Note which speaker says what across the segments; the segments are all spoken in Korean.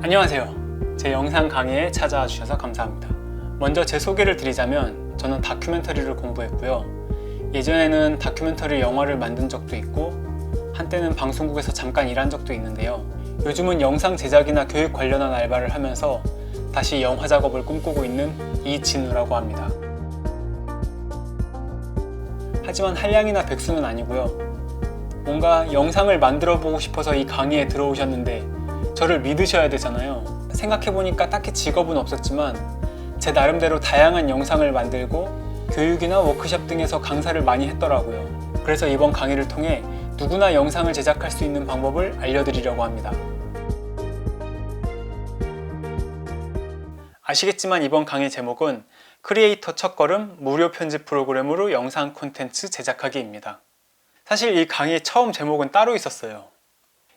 Speaker 1: 안녕하세요. 제 영상 강의에 찾아와 주셔서 감사합니다. 먼저 제 소개를 드리자면 저는 다큐멘터리를 공부했고요. 예전에는 다큐멘터리 영화를 만든 적도 있고 한때는 방송국에서 잠깐 일한 적도 있는데요. 요즘은 영상 제작이나 교육 관련한 알바를 하면서 다시 영화 작업을 꿈꾸고 있는 이진우라고 합니다. 하지만 한량이나 백수는 아니고요. 뭔가 영상을 만들어 보고 싶어서 이 강의에 들어오셨는데 저를 믿으셔야 되잖아요. 생각해보니까 딱히 직업은 없었지만 제 나름대로 다양한 영상을 만들고 교육이나 워크숍 등에서 강사를 많이 했더라고요. 그래서 이번 강의를 통해 누구나 영상을 제작할 수 있는 방법을 알려드리려고 합니다. 아시겠지만 이번 강의 제목은 크리에이터 첫걸음 무료 편집 프로그램으로 영상 콘텐츠 제작하기입니다. 사실 이 강의 처음 제목은 따로 있었어요.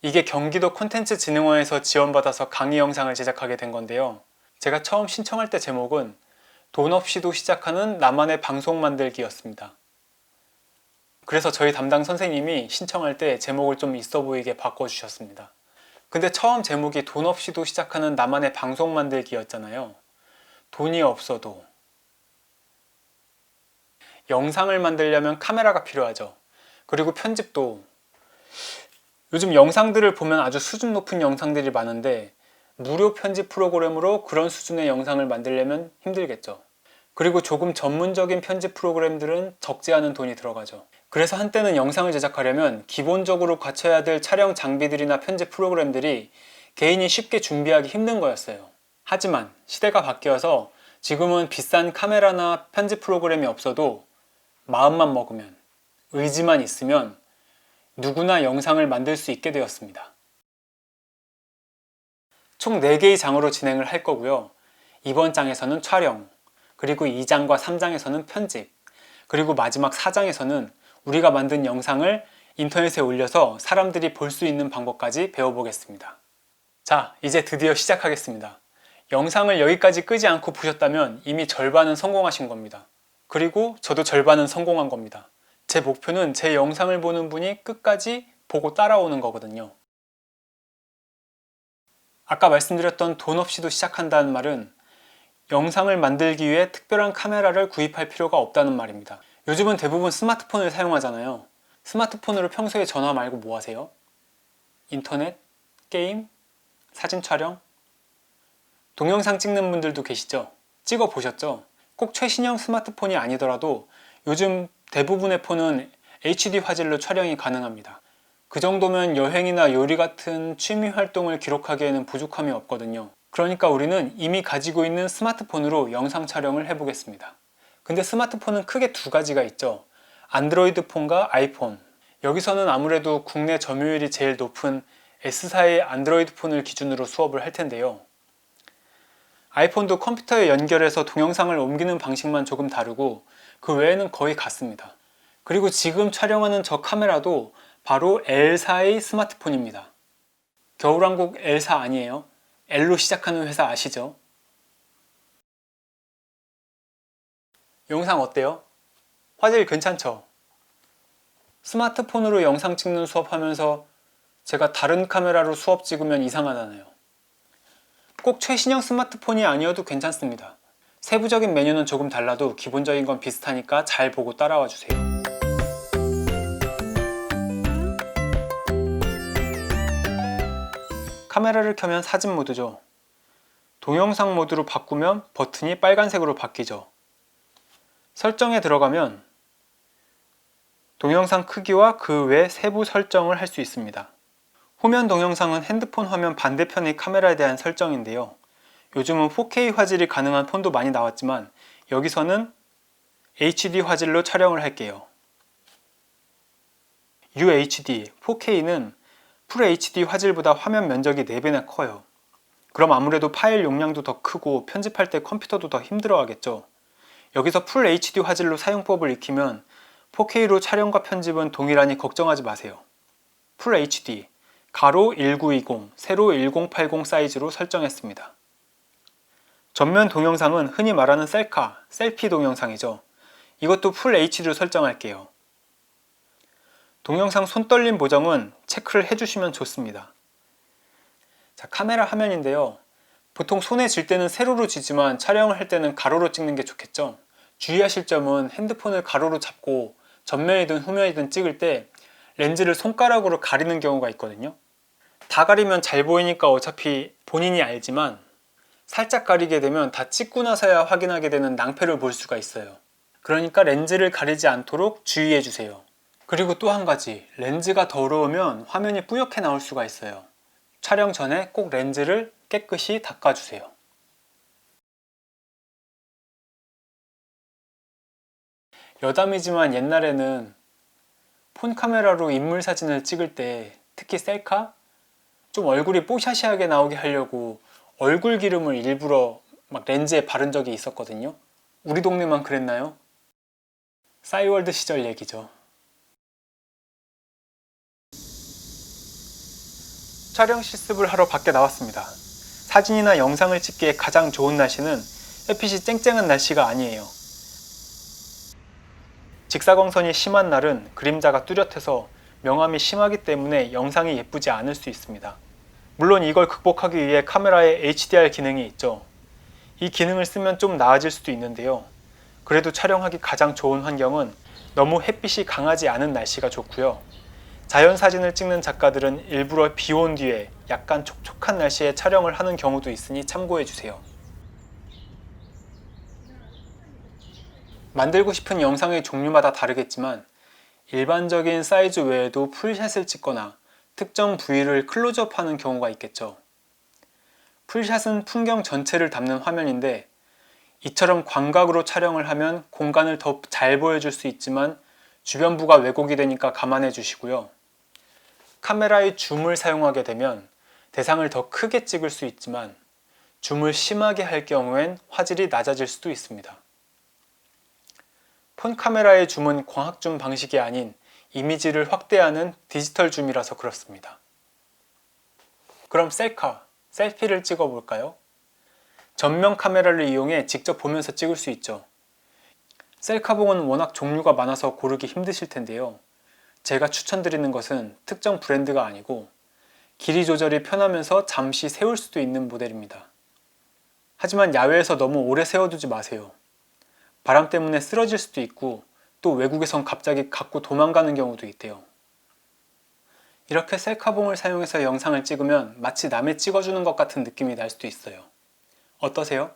Speaker 1: 이게 경기도 콘텐츠진흥원에서 지원받아서 강의 영상을 제작하게 된 건데요. 제가 처음 신청할 때 제목은 돈 없이도 시작하는 나만의 방송 만들기였습니다. 그래서 저희 담당 선생님이 신청할 때 제목을 좀 있어 보이게 바꿔주셨습니다. 근데 처음 제목이 돈 없이도 시작하는 나만의 방송 만들기였잖아요. 돈이 없어도. 영상을 만들려면 카메라가 필요하죠. 그리고 편집도. 요즘 영상들을 보면 아주 수준 높은 영상들이 많은데 무료 편집 프로그램으로 그런 수준의 영상을 만들려면 힘들겠죠. 그리고 조금 전문적인 편집 프로그램들은 적지 않은 돈이 들어가죠. 그래서 한때는 영상을 제작하려면 기본적으로 갖춰야 될 촬영 장비들이나 편집 프로그램들이 개인이 쉽게 준비하기 힘든 거였어요. 하지만 시대가 바뀌어서 지금은 비싼 카메라나 편집 프로그램이 없어도 마음만 먹으면, 의지만 있으면 누구나 영상을 만들 수 있게 되었습니다. 총 4개의 장으로 진행을 할 거고요. 이번 장에서는 촬영, 그리고 2장과 3장에서는 편집, 그리고 마지막 4장에서는 우리가 만든 영상을 인터넷에 올려서 사람들이 볼 수 있는 방법까지 배워보겠습니다. 자, 이제 드디어 시작하겠습니다. 영상을 여기까지 끄지 않고 보셨다면 이미 절반은 성공하신 겁니다. 그리고 저도 절반은 성공한 겁니다. 제 목표는 제 영상을 보는 분이 끝까지 보고 따라오는 거거든요. 아까 말씀드렸던 돈 없이도 시작한다는 말은 영상을 만들기 위해 특별한 카메라를 구입할 필요가 없다는 말입니다. 요즘은 대부분 스마트폰을 사용하잖아요. 스마트폰으로 평소에 전화 말고 뭐 하세요? 인터넷? 게임? 사진 촬영? 동영상 찍는 분들도 계시죠? 찍어 보셨죠? 꼭 최신형 스마트폰이 아니더라도 요즘 대부분의 폰은 HD 화질로 촬영이 가능합니다. 그 정도면 여행이나 요리 같은 취미 활동을 기록하기에는 부족함이 없거든요. 그러니까 우리는 이미 가지고 있는 스마트폰으로 영상 촬영을 해보겠습니다. 근데 스마트폰은 크게 2가지가 있죠. 안드로이드 폰과 아이폰. 여기서는 아무래도 국내 점유율이 제일 높은 S사의 안드로이드 폰을 기준으로 수업을 할 텐데요. 아이폰도 컴퓨터에 연결해서 동영상을 옮기는 방식만 조금 다르고 그 외에는 거의 같습니다. 그리고 지금 촬영하는 저 카메라도 바로 L사의 스마트폰입니다. 겨울왕국 L사 아니에요? L로 시작하는 회사 아시죠? 영상 어때요? 화질 괜찮죠? 스마트폰으로 영상 찍는 수업하면서 제가 다른 카메라로 수업 찍으면 이상하잖아요. 꼭 최신형 스마트폰이 아니어도 괜찮습니다. 세부적인 메뉴는 조금 달라도 기본적인 건 비슷하니까 잘 보고 따라와 주세요. 카메라를 켜면 사진 모드죠. 동영상 모드로 바꾸면 버튼이 빨간색으로 바뀌죠. 설정에 들어가면 동영상 크기와 그 외 세부 설정을 할 수 있습니다. 후면 동영상은 핸드폰 화면 반대편의 카메라에 대한 설정인데요. 요즘은 4K 화질이 가능한 폰도 많이 나왔지만 여기서는 HD 화질로 촬영을 할게요. UHD, 4K는 FHD 화질보다 화면 면적이 4배나 커요. 그럼 아무래도 파일 용량도 더 크고 편집할 때 컴퓨터도 더 힘들어 하겠죠. 여기서 FHD 화질로 사용법을 익히면 4K로 촬영과 편집은 동일하니 걱정하지 마세요. FHD, 가로 1920, 세로 1080 사이즈로 설정했습니다. 전면 동영상은 흔히 말하는 셀카, 셀피 동영상이죠. 이것도 FHD로 설정할게요. 동영상 손떨림 보정은 체크를 해주시면 좋습니다. 자, 카메라 화면인데요. 보통 손에 쥘 때는 세로로 쥐지만 촬영을 할 때는 가로로 찍는 게 좋겠죠. 주의하실 점은 핸드폰을 가로로 잡고 전면이든 후면이든 찍을 때 렌즈를 손가락으로 가리는 경우가 있거든요. 다 가리면 잘 보이니까 어차피 본인이 알지만 살짝 가리게 되면 다 찍고 나서야 확인하게 되는 낭패를 볼 수가 있어요. 그러니까 렌즈를 가리지 않도록 주의해 주세요. 그리고 또 한 가지, 렌즈가 더러우면 화면이 뿌옇게 나올 수가 있어요. 촬영 전에 꼭 렌즈를 깨끗이 닦아주세요. 여담이지만 옛날에는 폰 카메라로 인물 사진을 찍을 때, 특히 셀카? 좀 얼굴이 뽀샤시하게 나오게 하려고 얼굴 기름을 일부러 막 렌즈에 바른 적이 있었거든요. 우리 동네만 그랬나요? 싸이월드 시절 얘기죠. 촬영 실습을 하러 밖에 나왔습니다. 사진이나 영상을 찍기에 가장 좋은 날씨는 햇빛이 쨍쨍한 날씨가 아니에요. 직사광선이 심한 날은 그림자가 뚜렷해서 명암이 심하기 때문에 영상이 예쁘지 않을 수 있습니다. 물론 이걸 극복하기 위해 카메라에 HDR 기능이 있죠. 이 기능을 쓰면 좀 나아질 수도 있는데요. 그래도 촬영하기 가장 좋은 환경은 너무 햇빛이 강하지 않은 날씨가 좋고요. 자연 사진을 찍는 작가들은 일부러 비 온 뒤에 약간 촉촉한 날씨에 촬영을 하는 경우도 있으니 참고해주세요. 만들고 싶은 영상의 종류마다 다르겠지만 일반적인 사이즈 외에도 풀샷을 찍거나 특정 부위를 클로즈업하는 경우가 있겠죠. 풀샷은 풍경 전체를 담는 화면인데 이처럼 광각으로 촬영을 하면 공간을 더 잘 보여줄 수 있지만 주변부가 왜곡이 되니까 감안해 주시고요. 카메라의 줌을 사용하게 되면 대상을 더 크게 찍을 수 있지만 줌을 심하게 할 경우엔 화질이 낮아질 수도 있습니다. 폰 카메라의 줌은 광학줌 방식이 아닌 이미지를 확대하는 디지털 줌이라서 그렇습니다. 그럼 셀카, 셀피를 찍어볼까요? 전면 카메라를 이용해 직접 보면서 찍을 수 있죠. 셀카봉은 워낙 종류가 많아서 고르기 힘드실 텐데요. 제가 추천드리는 것은 특정 브랜드가 아니고 길이 조절이 편하면서 잠시 세울 수도 있는 모델입니다. 하지만 야외에서 너무 오래 세워두지 마세요. 바람 때문에 쓰러질 수도 있고 또 외국에선 갑자기 갖고 도망가는 경우도 있대요. 이렇게 셀카봉을 사용해서 영상을 찍으면 마치 남이 찍어주는 것 같은 느낌이 날 수도 있어요. 어떠세요?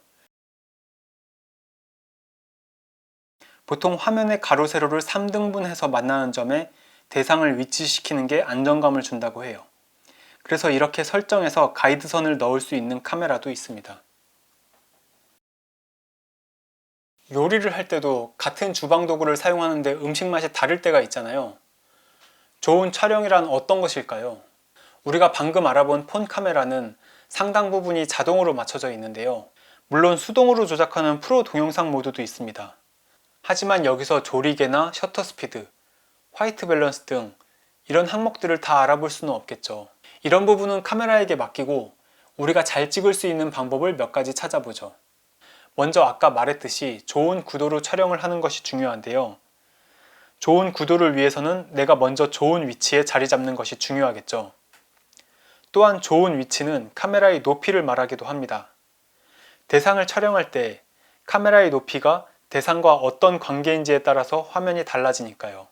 Speaker 1: 보통 화면의 가로 세로를 3등분해서 만나는 점에 대상을 위치시키는 게 안정감을 준다고 해요. 그래서 이렇게 설정해서 가이드선을 넣을 수 있는 카메라도 있습니다. 요리를 할 때도 같은 주방 도구를 사용하는데 음식 맛이 다를 때가 있잖아요. 좋은 촬영이란 어떤 것일까요? 우리가 방금 알아본 폰 카메라는 상당 부분이 자동으로 맞춰져 있는데요. 물론 수동으로 조작하는 프로 동영상 모드도 있습니다. 하지만 여기서 조리개나 셔터 스피드, 화이트 밸런스 등 이런 항목들을 다 알아볼 수는 없겠죠. 이런 부분은 카메라에게 맡기고 우리가 잘 찍을 수 있는 방법을 몇 가지 찾아보죠. 먼저 아까 말했듯이 좋은 구도로 촬영을 하는 것이 중요한데요. 좋은 구도를 위해서는 내가 먼저 좋은 위치에 자리 잡는 것이 중요하겠죠. 또한 좋은 위치는 카메라의 높이를 말하기도 합니다. 대상을 촬영할 때 카메라의 높이가 대상과 어떤 관계인지에 따라서 화면이 달라지니까요.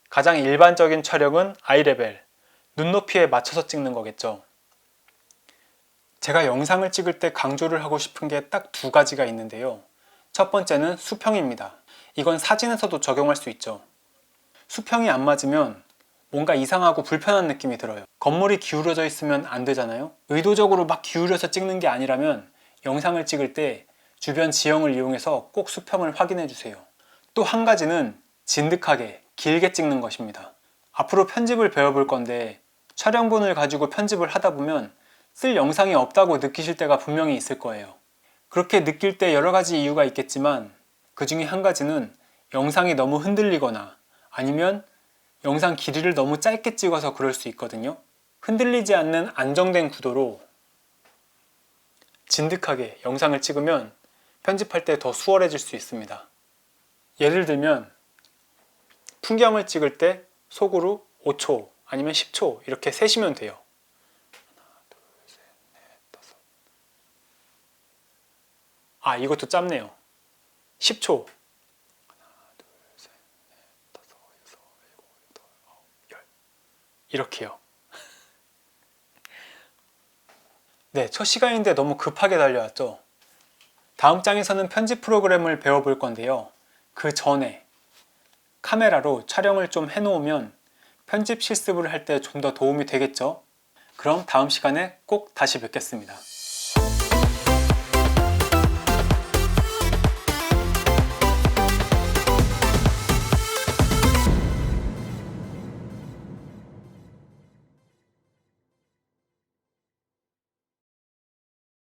Speaker 1: 가장 일반적인 촬영은 아이레벨, 눈높이에 맞춰서 찍는 거겠죠. 제가 영상을 찍을 때 강조를 하고 싶은 게 딱 두 가지가 있는데요. 첫 번째는 수평입니다. 이건 사진에서도 적용할 수 있죠. 수평이 안 맞으면 뭔가 이상하고 불편한 느낌이 들어요. 건물이 기울어져 있으면 안 되잖아요. 의도적으로 막 기울여서 찍는 게 아니라면 영상을 찍을 때 주변 지형을 이용해서 꼭 수평을 확인해 주세요. 또 한 가지는 진득하게 길게 찍는 것입니다. 앞으로 편집을 배워볼 건데 촬영본을 가지고 편집을 하다 보면 쓸 영상이 없다고 느끼실 때가 분명히 있을 거예요. 그렇게 느낄 때 여러 가지 이유가 있겠지만 그 중에 한 가지는 영상이 너무 흔들리거나 아니면 영상 길이를 너무 짧게 찍어서 그럴 수 있거든요. 흔들리지 않는 안정된 구도로 진득하게 영상을 찍으면 편집할 때 더 수월해질 수 있습니다. 예를 들면 풍경을 찍을 때 속으로 5초 아니면 10초 이렇게 세시면 돼요. 아, 이것도 짧네요. 10초. 이렇게요. 네, 첫 시간인데 너무 급하게 달려왔죠. 다음 장에서는 편집 프로그램을 배워볼 건데요. 그 전에 카메라로 촬영을 좀 해놓으면 편집 실습을 할 때 좀 더 도움이 되겠죠? 그럼 다음 시간에 꼭 다시 뵙겠습니다.